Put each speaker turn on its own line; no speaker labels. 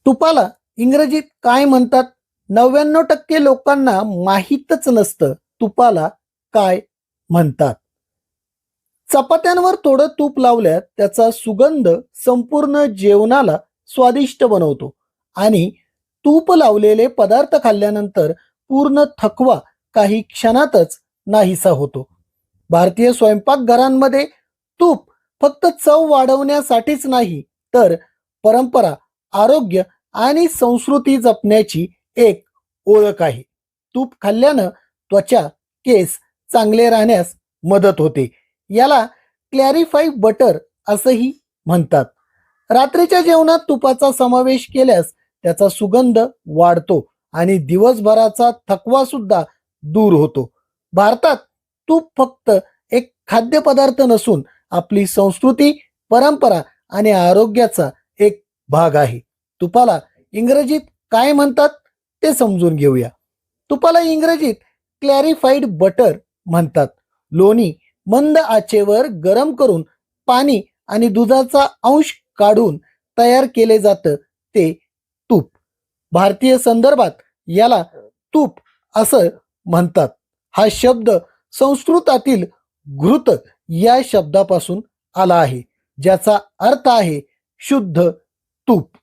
तुपाला इंग्रजीत काय म्हणतात? 99% लोकांना माहीतच नसतं तुपाला काय म्हणतात. चपात्यांवर थोडं तूप लावल्यात त्याचा सुगंध संपूर्ण जेवणाला स्वादिष्ट बनवतो आणि तूप लावलेले पदार्थ खाल्ल्यानंतर पूर्ण थकवा काही क्षणातच नाहीसा होतो. भारतीय स्वयंपाकघरांमध्ये तूप फक्त चव वाढवण्यासाठीच नाही, तर परंपरा, आरोग्य आणि संस्कृती जपण्याची एक ओळख आहे. तूप खाल्ल्यानं त्वचा, केस चांगले राहण्यास मदत होते. याला क्लॅरिफाय बटर असंही म्हणतात. रात्रीच्या जेवणात तुपाचा समावेश केल्यास त्याचा सुगंध वाढतो आणि दिवसभराचा थकवा सुद्धा दूर होतो. भारतात तूप फक्त एक खाद्यपदार्थ नसून आपली संस्कृती, परंपरा आणि आरोग्याचा एक भाग आहे. तुपाला इंग्रजीत काय म्हणतात ते समजून घेऊया. तुपाला इंग्रजीत क्लॅरिफाईड बटर म्हणतात. लोणी मंद आचेवर गरम करून पाणी आणि दुधाचा अंश काढून तयार केले जातं ते तूप. भारतीय संदर्भात याला तूप असं म्हणतात. हा शब्द संस्कृतातील घृत या शब्दापासून आला आहे, ज्याचा अर्थ आहे शुद्ध तूप.